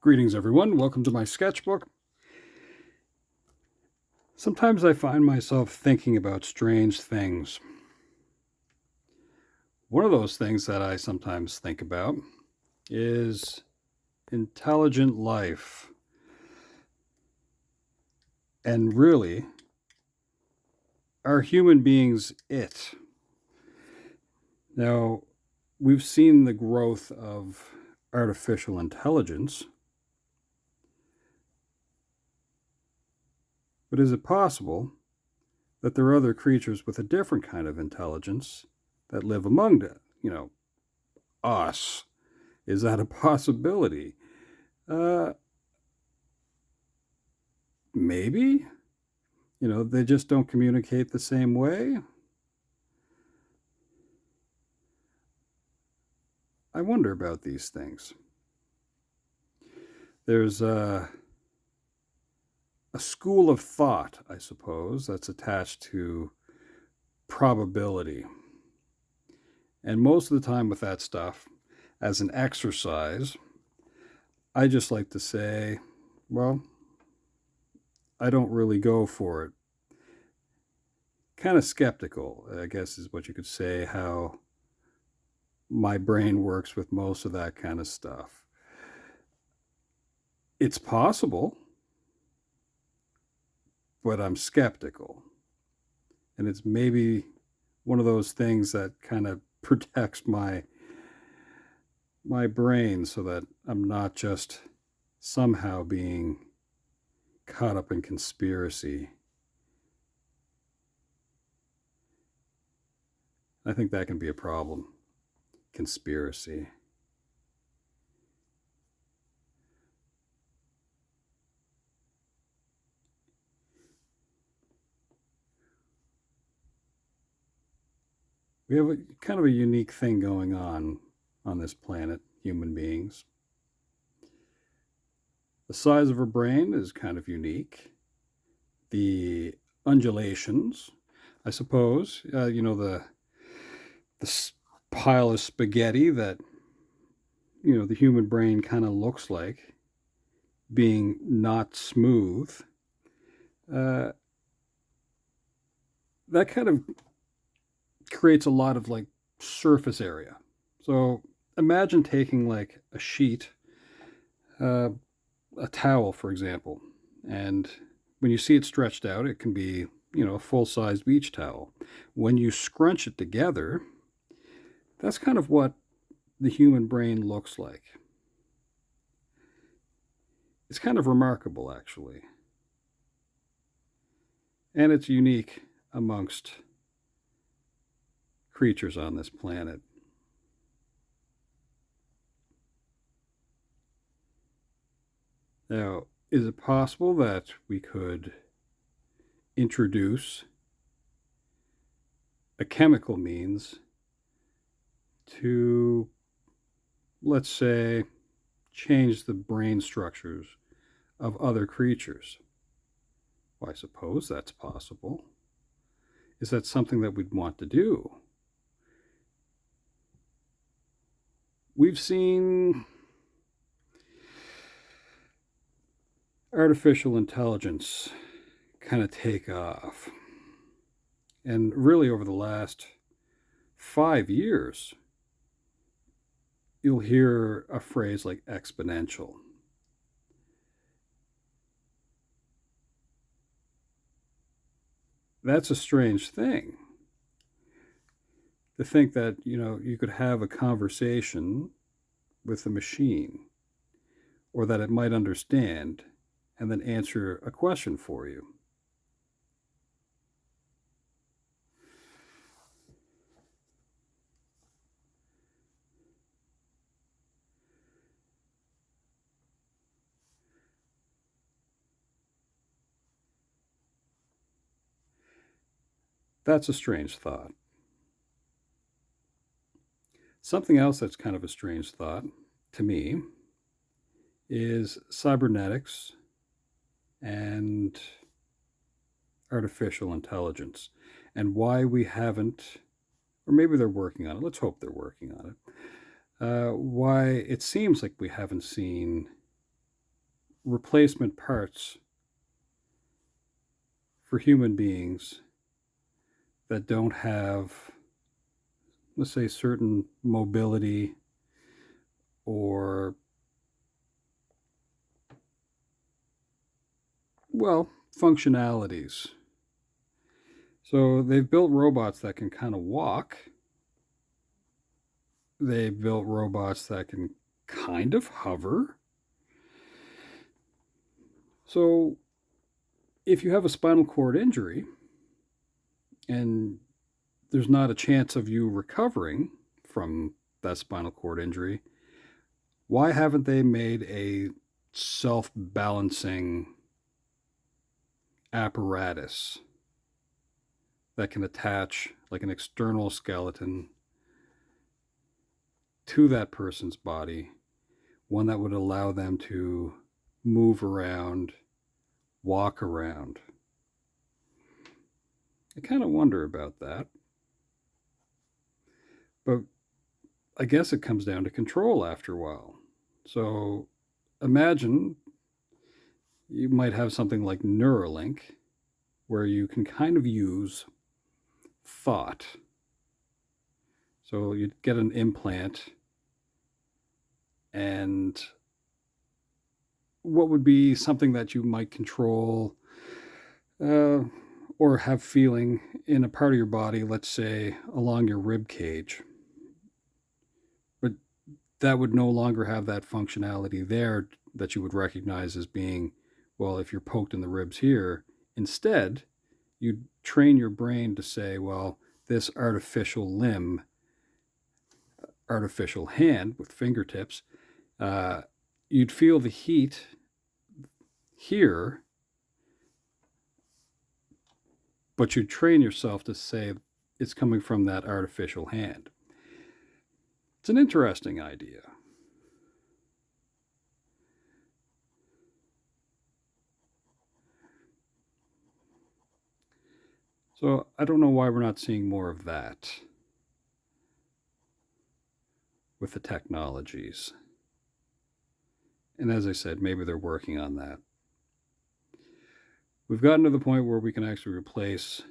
Greetings, everyone. Welcome to my sketchbook. Sometimes I find myself thinking about strange things. One of those things that I sometimes think about is intelligent life. And really, are human beings it? Now, we've seen the growth of artificial intelligence. But is it possible that there are other creatures with a different kind of intelligence that live among us? Is that a possibility? Maybe. They just don't communicate the same way. I wonder about these things. There's a school of thought, I suppose, that's attached to probability. And most of the time with that stuff, as an exercise, I just like to say, well, I don't really go for it. Kind of skeptical, I guess is what you could say, how my brain works with most of that kind of stuff. It's possible, but I'm skeptical. And it's maybe one of those things that kind of protects my brain so that I'm not just somehow being caught up in conspiracy. I think that can be a problem. Conspiracy. We have a kind of a unique thing going on this planet, human beings. The size of our brain is kind of unique. The undulations, I suppose, the pile of spaghetti that the human brain kind of looks like, being not smooth. That kind of creates a lot of like surface area. So imagine taking like a sheet, a towel, for example, and when you see it stretched out, it can be, a full-size beach towel. When you scrunch it together, that's kind of what the human brain looks like. It's kind of remarkable, actually. And it's unique amongst creatures on this planet. Now, is it possible that we could introduce a chemical means to, let's say, change the brain structures of other creatures? Well, I suppose that's possible. Is that something that we'd want to do? We've seen artificial intelligence kind of take off. And really, over the last 5 years, you'll hear a phrase like exponential. That's a strange thing. To think that, you could have a conversation with a machine, or that it might understand and then answer a question for you. That's a strange thought. Something else that's kind of a strange thought to me is cybernetics and artificial intelligence, and why we haven't, or maybe they're working on it. Let's hope they're working on it. Why it seems like we haven't seen replacement parts for human beings that don't have, let's say, certain mobility or, well, functionalities. So they've built robots that can kind of walk. They've built robots that can kind of hover. So if you have a spinal cord injury and there's not a chance of you recovering from that spinal cord injury, why haven't they made a self-balancing apparatus that can attach like an external skeleton to that person's body, one that would allow them to move around, walk around? I kind of wonder about that. But I guess it comes down to control after a while. So imagine you might have something like Neuralink, where you can kind of use thought. So you'd get an implant, and what would be something that you might control or have feeling in a part of your body, let's say along your rib cage. But that would no longer have that functionality there that you would recognize as being, well, if you're poked in the ribs here. Instead, you train your brain to say, well, this artificial limb, artificial hand with fingertips, you'd feel the heat here, but you train yourself to say it's coming from that artificial hand. It's an interesting idea. So I don't know why we're not seeing more of that with the technologies. And as I said, maybe they're working on that. We've gotten to the point where we can actually replace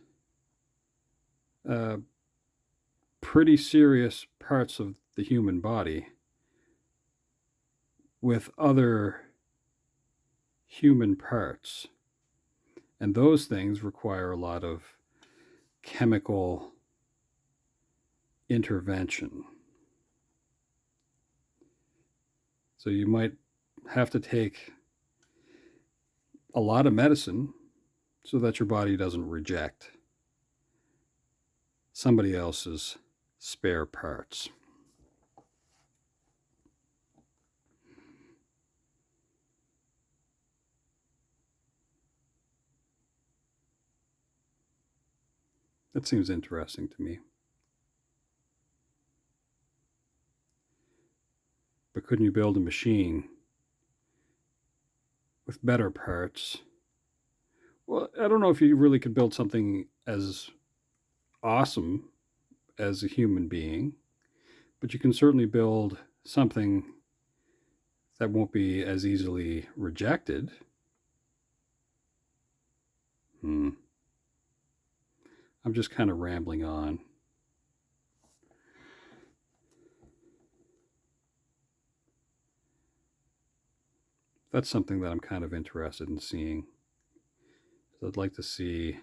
pretty serious parts of the human body with other human parts. And those things require a lot of chemical intervention. So you might have to take a lot of medicine so that your body doesn't reject somebody else's spare parts. That seems interesting to me. But couldn't you build a machine with better parts? Well, I don't know if you really could build something as awesome as a human being, but you can certainly build something that won't be as easily rejected. I'm just kind of rambling on. That's something that I'm kind of interested in seeing. I'd like to see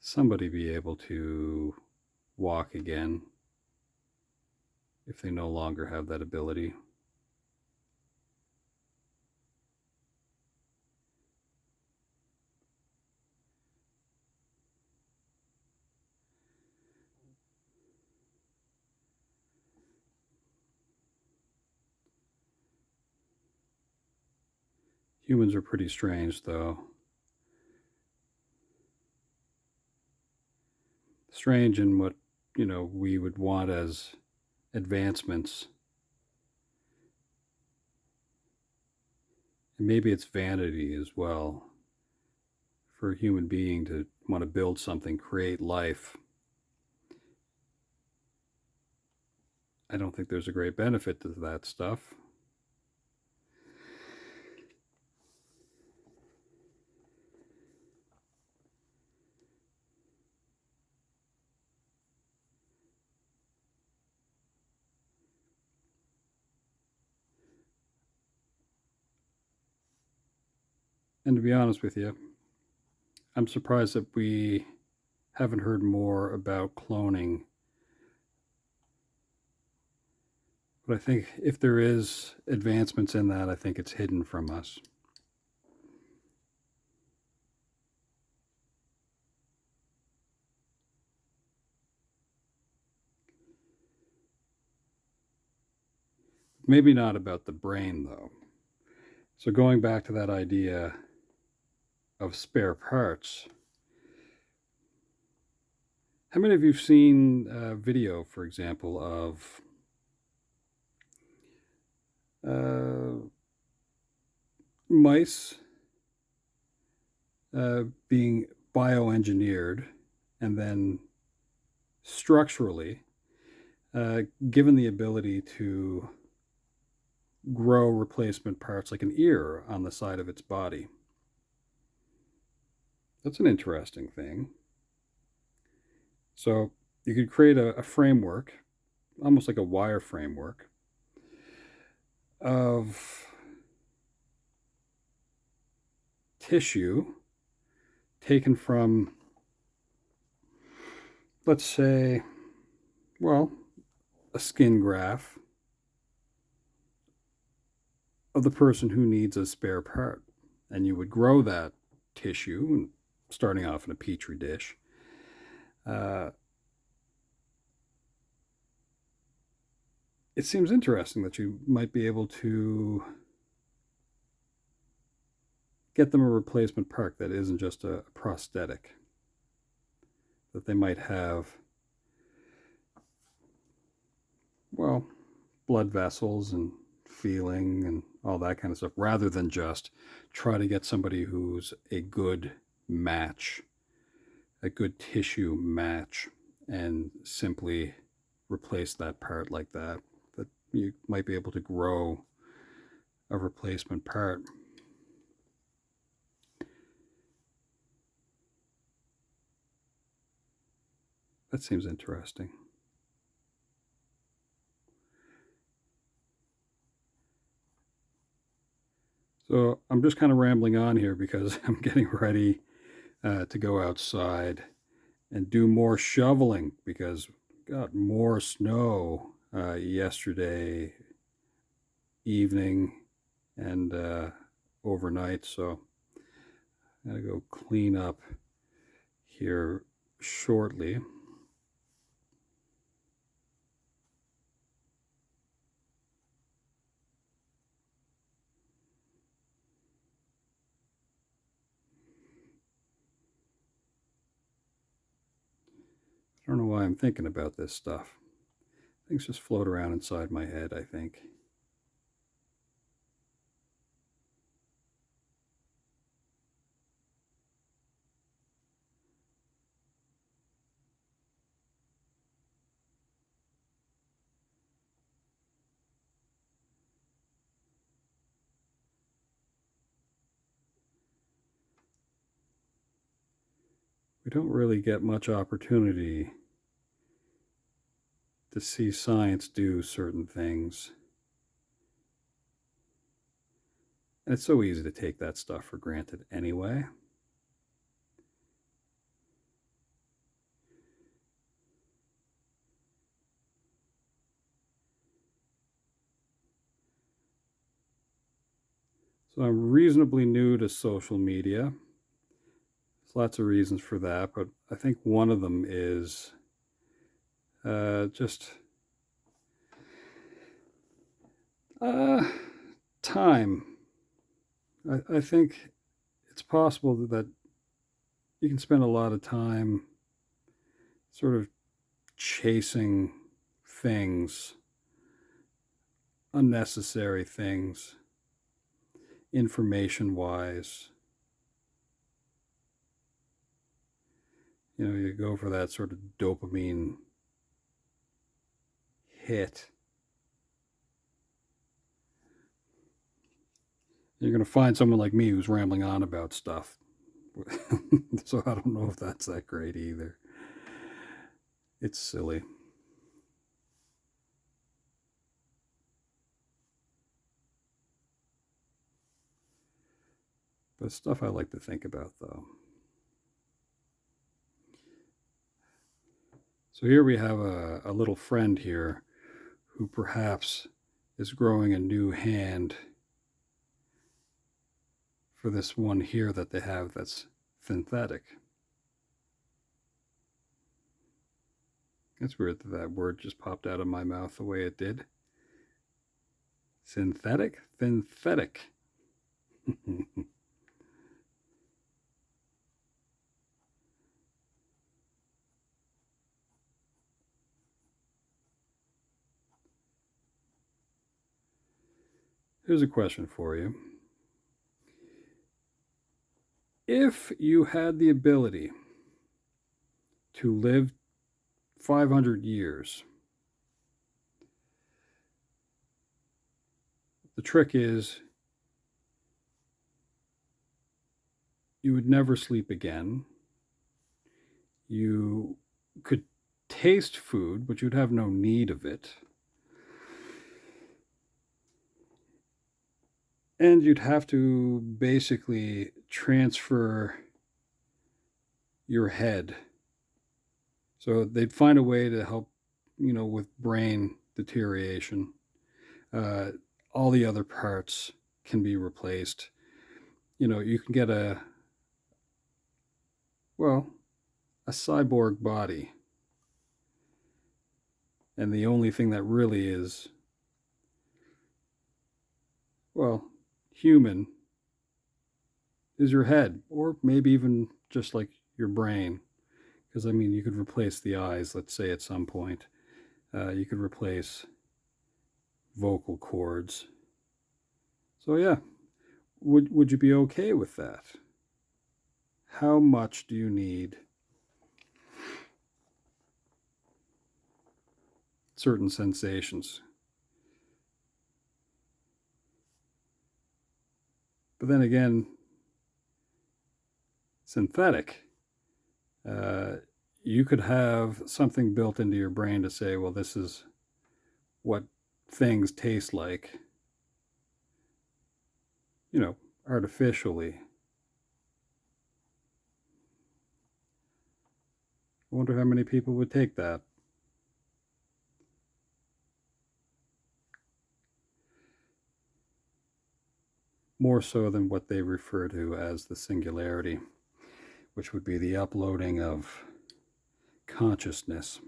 somebody be able to walk again if they no longer have that ability. Humans are pretty strange, though. Strange in what, we would want as advancements. And maybe it's vanity as well for a human being to want to build something, create life. I don't think there's a great benefit to that stuff. And to be honest with you, I'm surprised that we haven't heard more about cloning. But I think if there is advancements in that, I think it's hidden from us. Maybe not about the brain, though. So going back to that idea of spare parts, how many of you have seen a video, for example, of mice being bioengineered and then structurally given the ability to grow replacement parts like an ear on the side of its body? That's an interesting thing. So you could create a framework, almost like a wire framework, of tissue taken from, let's say, well, a skin graft of the person who needs a spare part. And you would grow that tissue, starting off in a petri dish. It seems interesting that you might be able to get them a replacement part that isn't just a prosthetic, that they might have, well, blood vessels and feeling and all that kind of stuff, rather than just try to get somebody who's a good match, a good tissue match, and simply replace that part like that. That you might be able to grow a replacement part. That seems interesting. So I'm just kind of rambling on here because I'm getting ready to go outside and do more shoveling because we got more snow yesterday evening and overnight. So I gotta go clean up here shortly. I don't know why I'm thinking about this stuff. Things just float around inside my head, I think. We don't really get much opportunity to see science do certain things. And it's so easy to take that stuff for granted anyway. So I'm reasonably new to social media. There's lots of reasons for that, but I think one of them is just time. I think it's possible that you can spend a lot of time sort of chasing things, unnecessary things, information wise. You go for that sort of dopamine hit. You're going to find someone like me who's rambling on about stuff. So I don't know if that's that great either. It's silly. But stuff I like to think about, though. So here we have a little friend here who perhaps is growing a new hand for this one here that they have that's synthetic. It's weird that that word just popped out of my mouth the way it did. Synthetic? Synthetic. Here's a question for you. If you had the ability to live 500 years, the trick is you would never sleep again. You could taste food, but you'd have no need of it. And you'd have to basically transfer your head. So they'd find a way to help, with brain deterioration. All the other parts can be replaced. You can get a cyborg body. And the only thing that really is, human is your head, or maybe even just like your brain. Because, you could replace the eyes, let's say, at some point. You could replace vocal cords. So, yeah, would you be okay with that? How much do you need certain sensations? But then again, synthetic, you could have something built into your brain to say, well, this is what things taste like, artificially. I wonder how many people would take that. More so than what they refer to as the singularity, which would be the uploading of consciousness.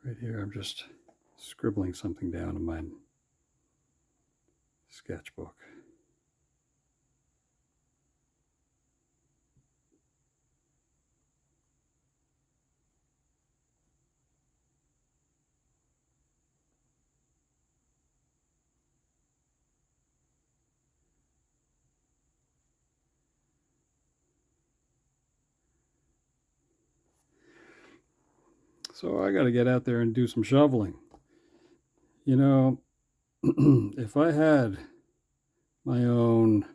Right here, I'm just scribbling something down in my sketchbook. So I got to get out there and do some shoveling. If I had my own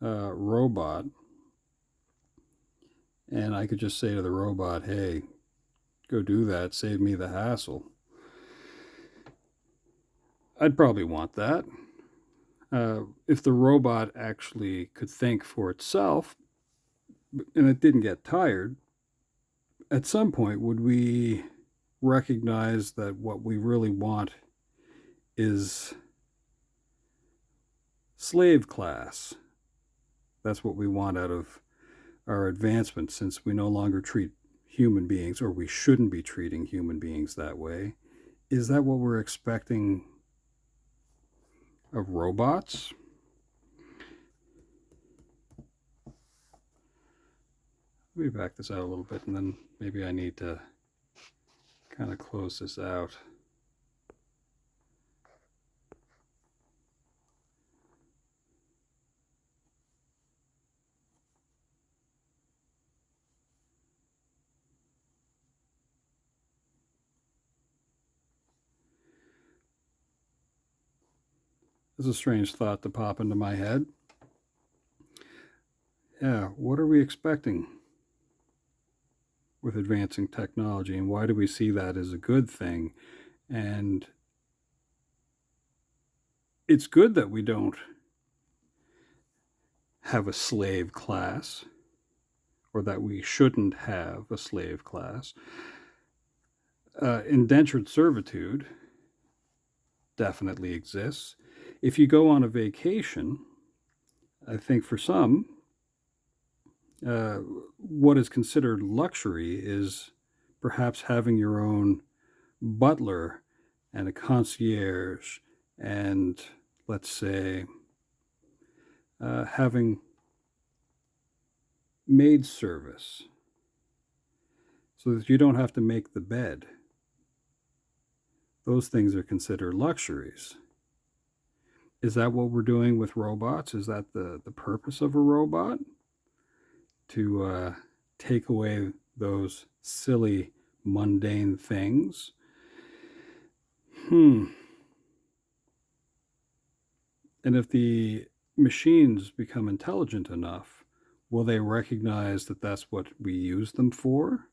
robot, and I could just say to the robot, hey, go do that, save me the hassle, I'd probably want that. If the robot actually could think for itself and it didn't get tired, at some point would we recognize that what we really want is slave class? That's what we want out of our advancement, since we no longer treat human beings, or we shouldn't be treating human beings that way. Is that what we're expecting of robots? Let me back this out a little bit, and then maybe I need to kind of close this out. It's a strange thought to pop into my head. Yeah, what are we expecting with advancing technology, and why do we see that as a good thing? And it's good that we don't have a slave class, or that we shouldn't have a slave class. Indentured servitude definitely exists. If you go on a vacation, I think for some, uh, what is considered luxury is perhaps having your own butler and a concierge, and let's say having maid service so that you don't have to make the bed. Those things are considered luxuries. Is that what we're doing with robots? Is that the purpose of a robot? To take away those silly, mundane things? And if the machines become intelligent enough, will they recognize that that's what we use them for?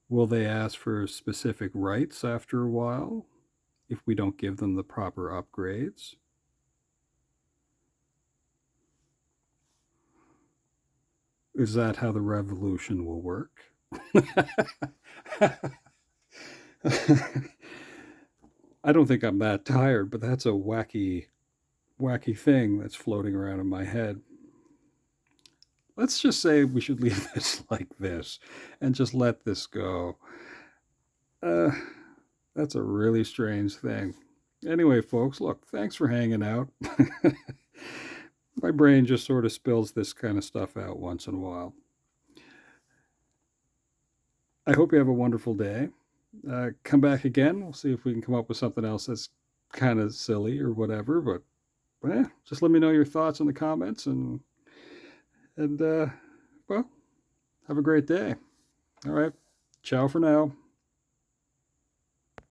Will they ask for specific rights after a while if we don't give them the proper upgrades? Is that how the revolution will work? I don't think I'm that tired, but that's a wacky, wacky thing that's floating around in my head. Let's just say we should leave this like this and just let this go. Uh, that's a really strange thing. Anyway, folks, look, thanks for hanging out. My brain just sort of spills this kind of stuff out once in a while. I hope you have a wonderful day. Come back again. We'll see if we can come up with something else that's kind of silly or whatever. But just let me know your thoughts in the comments, and well, have a great day. All right, ciao for now.